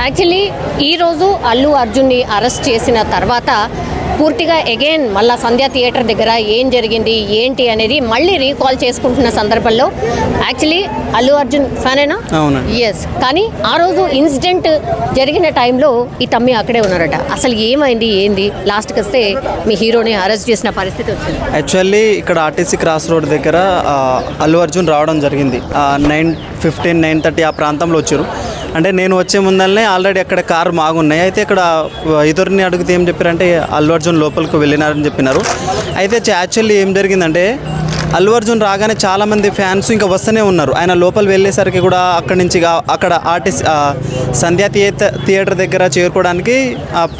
Actually ఈరోజు అల్లు అర్జున్ని arrest చేసిన తర్వాత పూర్తిగా అగైన్ మళ్ళీ సంధ్యా థియేటర్ దగ్గర ఏం జరిగింది ఏంటి అనేది మళ్ళీ రీకాల్ చేసుకుంటున్న సందర్భంలో యాక్చువల్లీ అల్లు అర్జున్ ఫ్యానేనా? అవును. ఎస్. కానీ ఆ రోజు ఇన్సిడెంట్ జరిగిన టైంలో ఈ తమ్మి అక్కడే ఉన్నారట. అసలు ఏమైంది ఏంది లాస్ట్కి వస్తే మీ హీరోని అరెస్ట్ చేసిన పరిస్థితి వచ్చింది. యాక్చువల్లీ ఇక్కడ ఆర్టీసీ క్రాస్ రోడ్ దగ్గర అల్లు అర్జున్ రావడం జరిగింది. 9:15, 9:30 ఆ ప్రాంతంలో వచ్చారు. అంటే నేను వచ్చే ముందరనే ఆల్రెడీ అక్కడ కారు మాగున్నాయి. అయితే ఇక్కడ ఇద్దరిని అడిగితే ఏం చెప్పారంటే అల్లు అర్జున్ లోపలికి వెళ్ళినారని చెప్పినారు. అయితే యాక్చువల్లీ ఏం జరిగిందంటే అల్లు అర్జున్ రాగానే చాలామంది ఫ్యాన్స్ ఇంకా వస్తూనే ఉన్నారు. ఆయన లోపల వెళ్ళేసరికి కూడా అక్కడి నుంచి అక్కడ ఆర్టిస్ట్ సంధ్యా థియేటర్ దగ్గర చేరుకోవడానికి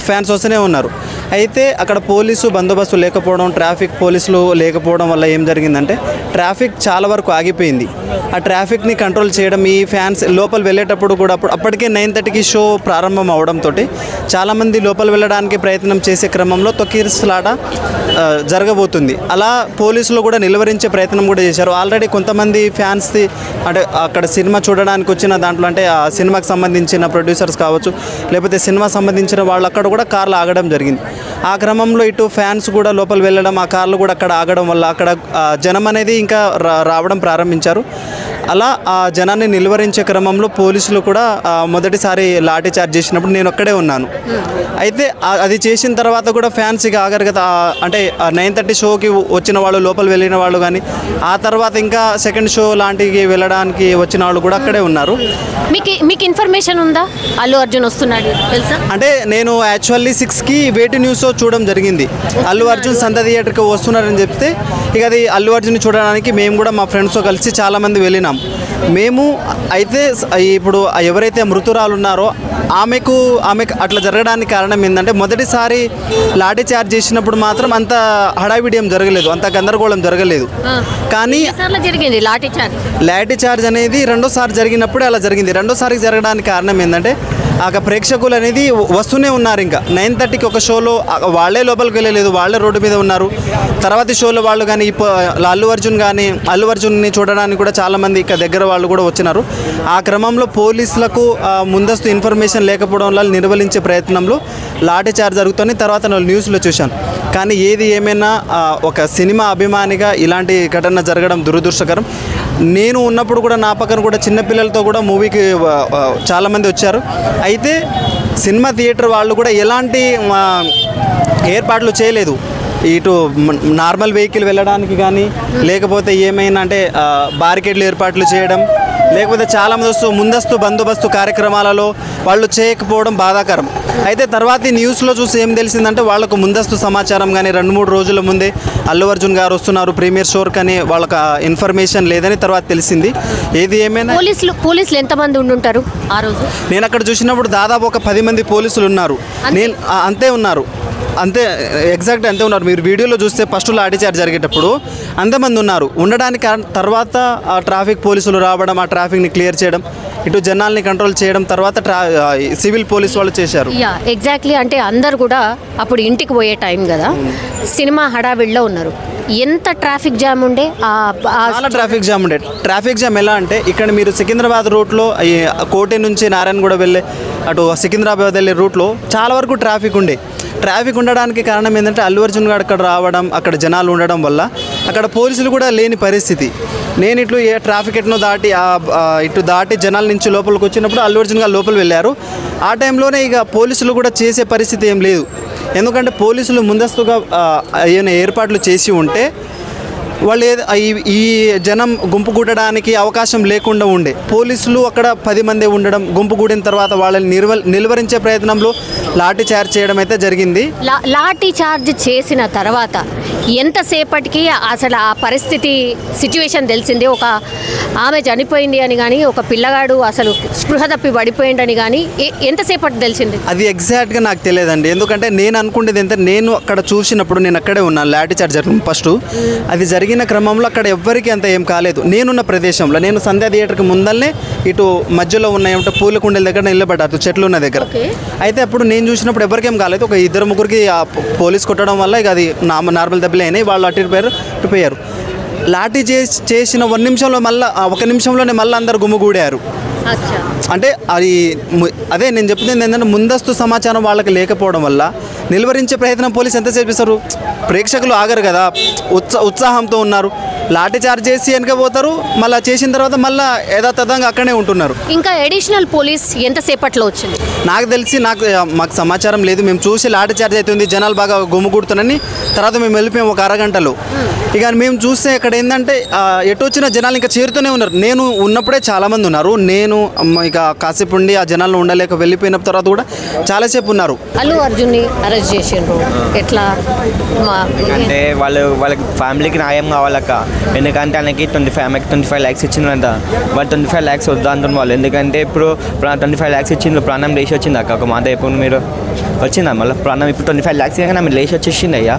ఫ్యాన్స్ వస్తూనే ఉన్నారు. అయితే అక్కడ పోలీసు బందోబస్తు లేకపోవడం, ట్రాఫిక్ పోలీసులు లేకపోవడం వల్ల ఏం జరిగిందంటే ట్రాఫిక్ చాలా వరకు ఆగిపోయింది. ఆ ట్రాఫిక్ని కంట్రోల్ చేయడం ఈ ఫ్యాన్స్ లోపల వెళ్ళేటప్పుడు కూడా అప్పటికే 9:30కి షో ప్రారంభం అవడంతో చాలామంది లోపల వెళ్ళడానికి ప్రయత్నం చేసే క్రమంలో తొక్కిసలాట జరగబోతుంది. అలా పోలీసులు కూడా నిలువరించే ప్రయత్నం కూడా చేశారు. ఆల్రెడీ కొంతమంది ఫ్యాన్స్ది అంటే అక్కడ సినిమా చూడడానికి వచ్చిన దాంట్లో అంటే ఆ సినిమాకి సంబంధించిన ప్రొడ్యూసర్స్ కావచ్చు, లేకపోతే సినిమా సంబంధించిన వాళ్ళు అక్కడ కూడా కార్లు ఆగడం జరిగింది. ఆ క్రమంలో ఇటు ఫ్యాన్స్ కూడా లోపల వెళ్ళడం, ఆ కార్లు కూడా అక్కడ ఆగడం వల్ల అక్కడ జనం అనేది ఇంకా రావడం ప్రారంభించారు. అలా ఆ జనాన్ని నిలువరించే క్రమంలో పోలీసులు కూడా మొదటిసారి లాఠీ చార్జ్ చేసినప్పుడు నేను అక్కడే ఉన్నాను. అయితే అది చేసిన తర్వాత కూడా ఫ్యాన్స్ ఇక ఆగరు కదా. అంటే 9:30 షోకి వచ్చిన వాళ్ళు లోపల వెళ్ళిన వాళ్ళు కానీ ఆ తర్వాత ఇంకా సెకండ్ షో లాంటివి వెళ్ళడానికి వచ్చిన వాళ్ళు కూడా అక్కడే ఉన్నారు. మీకు ఇన్ఫర్మేషన్ ఉందా అల్లు అర్జున్ వస్తున్నాడు తెలుసా? అంటే నేను యాక్చువల్లీ 6కి వేటి న్యూస్ చూడడం జరిగింది. అల్లు అర్జున్ సంధ్యా థియేటర్కి వస్తున్నారని చెప్తే ఇక అది అల్లు అర్జున్ చూడడానికి మేము కూడా మా ఫ్రెండ్స్తో కలిసి చాలామంది వెళ్ళినాం. మేము అయితే ఇప్పుడు ఎవరైతే మృతురాలు ఉన్నారో ఆమెకు అట్లా జరగడానికి కారణం ఏంటంటే మొదటిసారి లాఠీ చార్జ్ చేసినప్పుడు మాత్రం అంత హడావిడియం జరగలేదు, అంత గందరగోళం జరగలేదు. కానీ జరిగింది లాఠీ చార్జ్ అనేది రెండోసారి జరిగినప్పుడే అలా జరిగింది. రెండోసారికి జరగడానికి కారణం ఏంటంటే ఆ ప్రేక్షకులు అనేది వస్తూనే ఉన్నారు. ఇంకా 9:30కి ఒక షోలో వాళ్ళే లోపలికి వెళ్ళలేదు, వాళ్ళే రోడ్డు మీద ఉన్నారు. తర్వాత షోలో వాళ్ళు కానీ అల్లు అర్జున్ని చూడడానికి కూడా చాలామంది ఇక దగ్గర వాళ్ళు కూడా వచ్చినారు. ఆ క్రమంలో పోలీసులకు ముందస్తు ఇన్ఫర్మేషన్ లేకపోవడం వల్ల నిర్వహించే ప్రయత్నంలో లాఠీ చార్జ్ జరుగుతుంది. తర్వాత నేను న్యూస్లో చూశాను. కానీ ఏది ఏమైనా ఒక సినిమా అభిమానిగా ఇలాంటి ఘటన జరగడం దురదృష్టకరం. నేను ఉన్నప్పుడు కూడా నా పక్కన కూడా చిన్నపిల్లలతో కూడా మూవీకి చాలామంది వచ్చారు. అయితే సినిమా థియేటర్ వాళ్ళు కూడా ఎలాంటి ఏర్పాట్లు చేయలేదు. ఇటు నార్మల్ వెహికల్ వెళ్ళడానికి కానీ లేకపోతే ఏమైనా అంటే బారికేడ్లు ఏర్పాట్లు చేయడం, లేకపోతే చాలామంది ముందస్తు బందోబస్తు కార్యక్రమాలలో వాళ్ళు చేయకపోవడం బాధాకరం. అయితే తర్వాత న్యూస్లో చూసి ఏం తెలిసిందంటే వాళ్ళకు ముందస్తు సమాచారం కానీ 2-3 రోజుల ముందే అల్లు అర్జున్ గారు వస్తున్నారు ప్రీమియర్ షోర్ కానీ వాళ్ళకి ఇన్ఫర్మేషన్ లేదని తర్వాత తెలిసింది. ఏది ఏమైనా పోలీసులు ఎంతమంది ఉండుంటారు ఆ రోజు? నేను అక్కడ చూసినప్పుడు దాదాపు ఒక 10 మంది పోలీసులు ఉన్నారు. అంతే ఎగ్జాక్ట్ అంతే ఉన్నారు. మీరు వీడియోలో చూస్తే ఫస్ట్ లాఠీ చార్జ్ జరిగేటప్పుడు అంతమంది ఉన్నారు. ఉండడానికి తర్వాత ఆ ట్రాఫిక్ పోలీసులు రావడం, ఆ ట్రాఫిక్ని క్లియర్ చేయడం, ఇటు జనాల్ని కంట్రోల్ చేయడం, తర్వాత సివిల్ పోలీసు వాళ్ళు చేశారు. ఎగ్జాక్ట్లీ. అంటే అందరు కూడా అప్పుడు ఇంటికి పోయే టైం కదా, సినిమా హడావిడిలో ఉన్నారు. ఎంత ట్రాఫిక్ జామ్ ఉండే? చాలా ట్రాఫిక్ జామ్ ఉండే. ట్రాఫిక్ జామ్ ఎలా అంటే ఇక్కడ మీరు సికింద్రాబాద్ రూట్లో కోటి నుంచి నారాయణగూడ వెళ్ళే అటు సికింద్రాబాద్ వెళ్ళే రూట్లో చాలా వరకు ట్రాఫిక్ ఉండే. ట్రాఫిక్ ఉండడానికి కారణం ఏంటంటే అల్లు అర్జున్ గారు అక్కడ రావడం, అక్కడ జనాలు ఉండడం వల్ల అక్కడ పోలీసులు కూడా లేని పరిస్థితి. నేను ఇట్లు ట్రాఫిక్ ఎట్నో దాటి జనాల నుంచి లోపలికి వచ్చినప్పుడు అల్లు అర్జున్ గారు లోపల వెళ్ళారు. ఆ టైంలోనే ఇక పోలీసులు కూడా చేసే పరిస్థితి ఏం లేదు. ఎందుకంటే పోలీసులు ముందస్తుగా ఏమైనా ఏర్పాట్లు చేసి ఉంటే వాళ్ళు ఈ జనం గుంపు కూడడానికి అవకాశం లేకుండా ఉండే. పోలీసులు అక్కడ 10 మంది ఉండడం, గుంపు కూడిన తర్వాత వాళ్ళని నిలువరించే ప్రయత్నంలో లాఠీ చార్జ్ చేయడం అయితే జరిగింది. లాఠీ చార్జ్ చేసిన తర్వాత ఎంతసేపటికి అసలు ఆ పరిస్థితి సిచ్యువేషన్ తెలిసింది? ఒక ఆమె చనిపోయింది అని కానీ, ఒక పిల్లగాడు అసలు స్పృహ తప్పి పడిపోయిందని కానీ ఎంతసేపటి తెలిసింది? అది ఎగ్జాక్ట్గా నాకు తెలియదండి. ఎందుకంటే నేను అనుకునేది ఏంటంటే నేను అక్కడ చూసినప్పుడు నేను అక్కడే ఉన్నాను. లాఠీ చార్జ్ ఫస్ట్ అది జరిగిన క్రమంలో అక్కడ ఎవ్వరికి అంత ఏం కాలేదు. నేనున్న ప్రదేశంలో నేను సంధ్యా థియేటర్కి ముందల్నే ఇటు మధ్యలో ఉన్నాయంటే పూల కుండల దగ్గర నిలబడ్డారు, చెట్లు ఉన్న దగ్గర. అయితే అప్పుడు నేను చూసినప్పుడు ఎవరికేం కాలేదు. ఒక 2-3కి పోలీస్ కొట్టడం వల్ల ఇక అది నార్మల్ దెబ్బలే అయినాయి. వాళ్ళు అటుపోయారు. లాఠీ చేసిన 1 నిమిషంలోనే మళ్ళీ అందరు గుమ్ముగూడారు. అంటే అది అదే నేను చెప్తుంది ఏంటంటే ముందస్తు సమాచారం వాళ్ళకి లేకపోవడం వల్ల నిలువరించే ప్రయత్నం పోలీసు ఎంత చేపిస్తారు. ప్రేక్షకులు ఆగరు కదా, ఉత్సాహంతో ఉన్నారు, లాఠీ చార్జ్ చేసి వెనక పోతారు, మళ్ళీ చేసిన తర్వాత మళ్ళీ యథాతథంగా అక్కడే ఉంటున్నారు. ఇంకా అడిషనల్ పోలీస్ ఎంతసేపట్లో వచ్చింది? నాకు తెలిసి మాకు సమాచారం లేదు. మేము చూసి లాఠీ చార్జ్ అవుతుంది, జనాలు బాగా గుమ్ముకూడుతున్నారని తర్వాత మేము వెళ్ళిపోయాము ఒక అరగంటలో. ఇక మేము చూస్తే ఇక్కడ ఏంటంటే ఎటు వచ్చిన జనాలు ఇంకా చేరుతూనే ఉన్నారు. నేను ఉన్నప్పుడే చాలామంది ఉన్నారు. నేను ఇక కాసేపు ఉండి ఆ జనాలను ఉండలేక వెళ్ళిపోయిన తర్వాత కూడా చాలాసేపు ఉన్నారు. అల్లు అర్జున్ని అరెస్ట్ చేసిండ్రు, ఎట్లా అంటే వాళ్ళకి ఫ్యామిలీకి న్యాయం కావాలక్క. ఎందుకంటే ఆయనకి 25 lakhs ఇచ్చిందంట. వాళ్ళు 25 lakhs వద్దా అంటున్నారు వాళ్ళు. ఎందుకంటే ఇప్పుడు 25 lakhs ఇచ్చిండ్రు, ప్రాణం లేచి వచ్చింది అక్క. ఒక మాట ఇప్పుడు మీరు వచ్చిందా మళ్ళీ ప్రాణం? ఇప్పుడు 25 lakhs కానీ ఆమె లేచి వచ్చేసింది అయ్యా,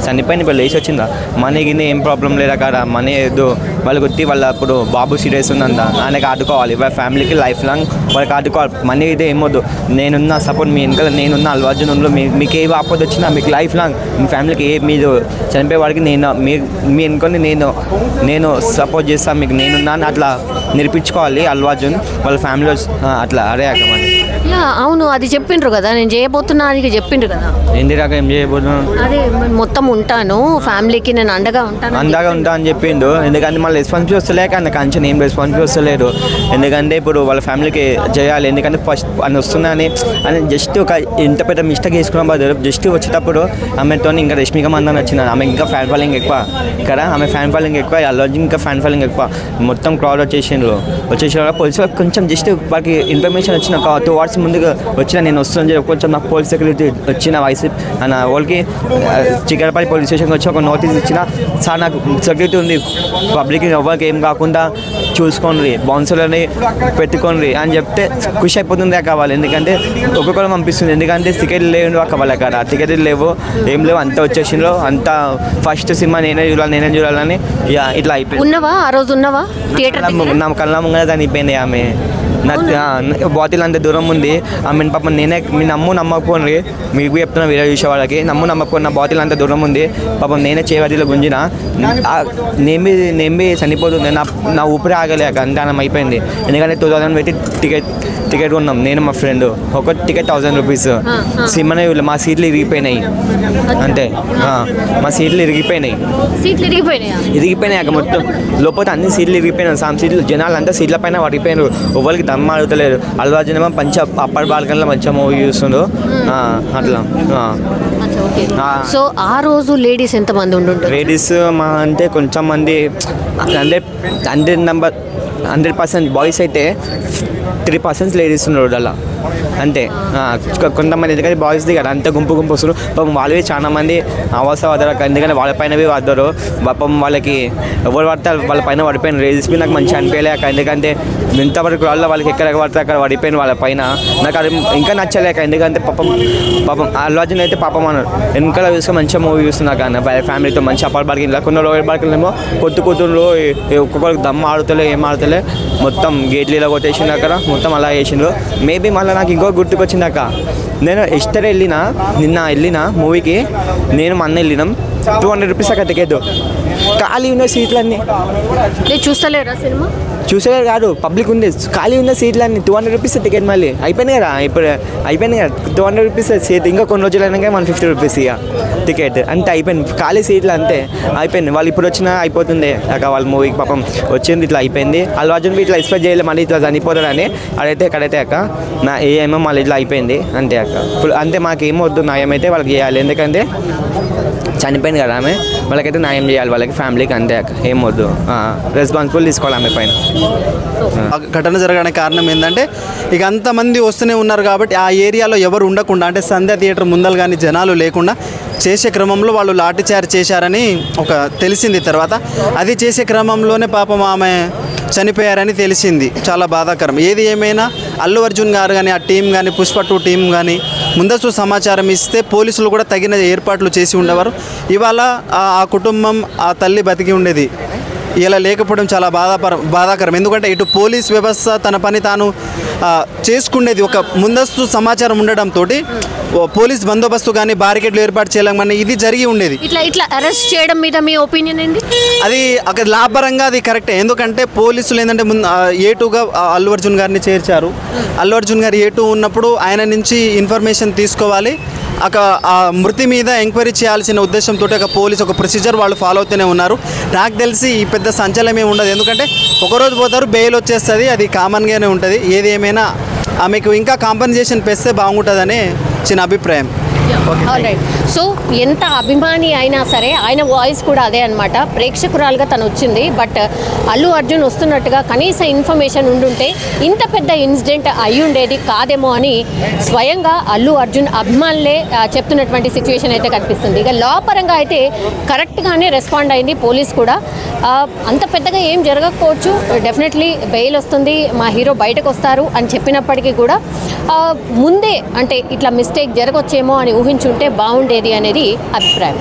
చనిపోయింది, ఇప్పుడు లేచి వచ్చిందా? మనీ గిన్నె ఏం ప్రాబ్లం లేదా కాడ, మనీ ఏదో వాళ్ళకి వచ్చి వాళ్ళ ఇప్పుడు బాబు సీరియస్ ఉందంట, ఆయనకి ఆడుకోవాలి, వాళ్ళ ఫ్యామిలీకి లైఫ్ లాంగ్ వాళ్ళకి ఆడుకోవాలి. మనీ ఇదే ఏమొద్దు, నేనున్న సపోర్ట్ మీ వెనకాల నేనున్న, అల్లు అర్జున్ ఉందో, మీకు ఏ ఆపద వచ్చినా మీకు లైఫ్ లాంగ్ మీ ఫ్యామిలీకి ఏ మీరు చనిపోయే వాడికి మీ వెనుకొని నేను సపోర్ట్ చేస్తాను, మీకు నేనున్నా అని అట్లా నిరూపించుకోవాలి అల్లు అర్జున్ వాళ్ళ ఫ్యామిలీలో. అట్లా అరే అక్కమని అవును, అది చెప్పిండ్రు కదా, నేను చేయబోతున్నా అని చెప్పిండ్రు కదా. ఏంది రాక ఏం చేయబోతున్నాను, అదే మొత్తం ఉంటాను, ఫ్యామిలీకి నేను అండగా ఉంటాను అని చెప్పిండు. ఎందుకంటే మళ్ళీ రెస్పాన్సిబిలిటీ వస్తలేక ఆయన కంచెన్ ఏం రెస్పాన్సిబిలిటీ వస్తలేదు. ఎందుకంటే ఇప్పుడు వాళ్ళ ఫ్యామిలీకి చేయాలి. ఎందుకంటే ఫస్ట్ అని వస్తున్నా అని జస్ట్ ఒక ఎంత పెద్ద మిస్టేక్ చేసుకున్నాం బదులు జస్ట్ వచ్చేటప్పుడు ఆమెతో ఇంకా రష్మిక మందన వచ్చిన, ఆమె ఇంకా ఫ్యాన్ ఫాలోయింగ్ ఎక్కువ ఇక్కడ, ఆమె ఫ్యాన్ ఫాలోయింగ్ ఎక్కువ, అల్లు అర్జున్ ఇంకా ఫ్యాన్ ఫాలోయింగ్ ఎక్కువ, మొత్తం క్రౌడ్ వచ్చేసిన పోలీసు కొంచెం జస్ట్ వాళ్ళకి ఇన్ఫర్మేషన్ వచ్చిన 2 hours ముందుగా వచ్చిన, నేను వస్తున్నాను కొంచెం నాకు పోలీస్ సెక్యూరిటీ వచ్చిన వాయిస్ అన్న వాళ్ళకి చిక్కడపల్లి పోలీస్ స్టేషన్కి వచ్చి ఒక నోటీస్ ఇచ్చిన, సార్ నాకు సెక్యూరిటీ ఉంది, పబ్లిక్ ఎవరికి ఏం కాకుండా చూసుకోండి, బౌన్సర్లని పెట్టుకోండి అని చెప్తే ఖుషి అయిపోతుంది అక్క వాళ్ళు. ఎందుకంటే ఒక్కొక్కరు పంపిస్తుంది, ఎందుకంటే టికెట్లు లేవు అక్క వాళ్ళ కాడ, టికెట్లు లేవు ఏం లేవు, అంతా వచ్చేసిండ్రు, అంతా ఫస్ట్ సినిమా నేనే చూడాలని ఇట్లా అయిపోయింది. ఉన్నవా ఆ రోజు? ఉన్నవా థియేటర్? నా కళ్ళ ముంగ చనిపోయింది ఆమె. బాటిల్ అంత దూరం ఉంది ఆమె. పాపం నేనే మీ నమ్మకపోండి, మీకు చెప్తున్నా వేరే చూసే వాళ్ళకి, నమ్మకపోయిన నా బాటిల్ అంత దూరం ఉంది, పాపం నేనే చేవదిలో గుంజిన, నేమ్మి చనిపోతుంది, నా ఊపిరి ఆగలేక అంత ఆనం అయిపోయింది. ఎందుకంటే 2000 పెట్టి టికెట్ కొన్నాం నేను మా ఫ్రెండ్, ఒక టికెట్ 1000 rupees. సినిమానే మా సీట్లు ఇరిగిపోయినాయి, అంటే మా సీట్లు ఇరిగిపోయినాయి అక్క మొత్తం లోపల అన్ని సీట్లు ఇరిగిపోయినాయి. సీట్లు జనాలు అంతా సీట్ల పైన పడిపోయినారు, ఎవరికి దమ్మ అడుగుతలేరు. అల్లు అర్జున్ ఏమో అప్పటి బాల్కన్లో మంచిగా మూవీ చూస్తుండ్రు అట్లా. సో ఆ రోజు లేడీస్ ఎంతమంది ఉండుంటారు? లేడీస్ మా అంటే కొంచెం మంది 100% బాయ్స్ అయితే 3% లేడీస్ ఉన్నారు అలా అంతే. కొంతమంది ఎందుకంటే బాయ్స్ది కదా అంత గుంపు వస్తారు, పాపం వాళ్ళవి చాలా మంది అవాస వదరు, ఎందుకంటే వాళ్ళ పైనవి వద్దరు, పాపం వాళ్ళకి ఎవరు పడతారు వాళ్ళ పైన పడిపోయిన రేజెస్ నాకు మంచిగా అనిపించలేక, ఎందుకంటే ఎంతవరకు వాళ్ళకి ఎక్కడ పడితే అక్కడ పడిపోయిన వాళ్ళ పైన నాకు అది ఇంకా నచ్చలేక. ఎందుకంటే పాపం అల్లు అర్జున్ అయితే పాపం అన్నారు వెనకాల చూసుకొని మంచిగా మూవీ చూస్తున్నా కానీ ఫ్యామిలీతో మంచి అపార్ట్ బార్కింగ్, కొన్ని రోజుల బార్కింగ్లేమో కొట్టుకుంటుండ్రు, ఒక్కొక్కరికి దమ్మ ఆడుతలే ఏం ఆడుతలే, మొత్తం గేట్లు ఇలా కొట్టేసిండు అక్కడ, మొత్తం అలా చేసిండ్రు. మేబీ మళ్ళీ నాకు ఇంకో గుర్తుకొచ్చిందాక, నేను ఎస్టర్ నిన్న వెళ్ళిన మూవీకి, నేను మా అన్న వెళ్ళినాం, 200 rupees అక్కడ టికెట్, ఖాళీ ఉన్న సీట్లన్నీ చూస్తలేరా సినిమా? చూసేవారు కాదు, పబ్లిక్ ఉంది, ఖాళీ ఉన్న సీట్లన్నీ 200 rupees టికెట్. మళ్ళీ అయిపోయింది కదా, ఇప్పుడు అయిపోయింది కదా 200 rupees సీట్, ఇంకా కొన్ని రోజులు అయినాక 150 rupees ఇక టికెట్ అంతే అయిపోయింది, ఖాళీ సీట్లు అంతే అయిపోయింది. వాళ్ళు ఇప్పుడు వచ్చినా అయిపోతుంది అక్క, వాళ్ళ మూవీకి పాపం వచ్చింది ఇట్లా అయిపోయింది. అల్లు అర్జున్ ఇట్లా ఎక్స్పెక్ట్ చేయలేదు మళ్ళీ ఇట్లా చనిపోతాడని, అదైతే ఎక్కడైతే అక్క నా ఏమో మళ్ళీ ఇట్లా అయిపోయింది అంతే అక్క. ఇప్పుడు అంతే మాకేమో వద్దు, న్యాయం అయితే వాళ్ళకి చేయాలి, ఎందుకంటే చనిపోయింది కదా ఆమె, వాళ్ళకైతే న్యాయం చేయాలి వాళ్ళకి ఫ్యామిలీకి అంతే అక్క, ఏం వద్దు, రెస్పాన్సిబుల్ తీసుకోవాలి ఆమె పైన. ఘటన జరగడానికి కారణం ఏంటంటే ఇక అంతమంది వస్తూనే ఉన్నారు కాబట్టి ఆ ఏరియాలో ఎవరు ఉండకుండా, అంటే సంధ్య థియేటర్ ముందలు కానీ జనాలు లేకుండా చేసే క్రమంలో వాళ్ళు లాఠీ చార్జ్ చేశారని ఒక తెలిసింది. తర్వాత అది చేసే క్రమంలోనే పాపం ఆమె చనిపోయారని తెలిసింది. చాలా బాధాకరం. ఏది ఏమైనా అల్లు అర్జున్ గారు కానీ ఆ టీం కానీ పుష్ప 2 టీం కానీ ముందస్తు సమాచారం ఇస్తే పోలీసులు కూడా తగిన ఏర్పాట్లు చేసి ఉండేవారు. ఇవాళ ఆ కుటుంబం ఆ తల్లి బతికి ఉండేది. ఇలా లేకపోవడం చాలా బాధాకరం. ఎందుకంటే ఇటు పోలీస్ వ్యవస్థ తన పని తాను చేసుకునేది ఒక ముందస్తు సమాచారం ఉండడంతో పోలీస్ బందోబస్తు కానీ బారికేడ్లు ఏర్పాటు చేయలేమని ఇది జరిగి ఉండేది. ఇట్లా అరెస్ట్ చేయడం మీద మీ ఒపీనియన్ ఏంటి? అది అక్కడ లాభపరంగా అది కరెక్టే. ఎందుకంటే పోలీసులు ఏంటంటే A2గా అల్లు అర్జున్ గారిని చేర్చారు. అల్లు అర్జున్ గారు A2 ఉన్నప్పుడు ఆయన నుంచి ఇన్ఫర్మేషన్ తీసుకోవాలి, ఆ మృతి మీద ఎంక్వైరీ చేయాల్సిన ఉద్దేశంతో ఒక ప్రొసీజర్ వాళ్ళు ఫాలో అవుతూనే ఉన్నారు. నాకు తెలిసి ఈ పెద్ద సంచలనమే ఉండదు. ఎందుకంటే ఒకరోజు పోతారు, బెయిల్ వచ్చేస్తుంది, అది కామన్గానే ఉంటుంది. ఏది ఏమైనా ఆమెకు ఇంకా కాంపన్సేషన్ పెస్తే బాగుంటుందనే చిన్న అభిప్రాయం. రైట్. సో ఎంత అభిమాని అయినా సరే ఆయన వాయిస్ కూడా అదే అనమాట. ప్రేక్షకురాలుగా తను వచ్చింది, బట్ అల్లు అర్జున్ వస్తున్నట్టుగా కనీస ఇన్ఫర్మేషన్ ఉండుంటే ఇంత పెద్ద ఇన్సిడెంట్ అయి ఉండేది కాదేమో అని స్వయంగా అల్లు అర్జున్ అభిమానులే చెప్తున్నటువంటి సిచ్యువేషన్ అయితే కనిపిస్తుంది. ఇక లా పరంగా అయితే కరెక్ట్గానే రెస్పాండ్ అయింది పోలీస్ కూడా. అంత పెద్దగా ఏం జరగకపోవచ్చు, డెఫినెట్లీ బెయిల్ వస్తుంది, మా హీరో బయటకు వస్తారు అని చెప్పినప్పటికీ కూడా ముందే అంటే ఇట్లా మిస్టేక్ జరగొచ్చేమో అని ఊహించుంటే బాగుండేది అనేది అభిప్రాయం.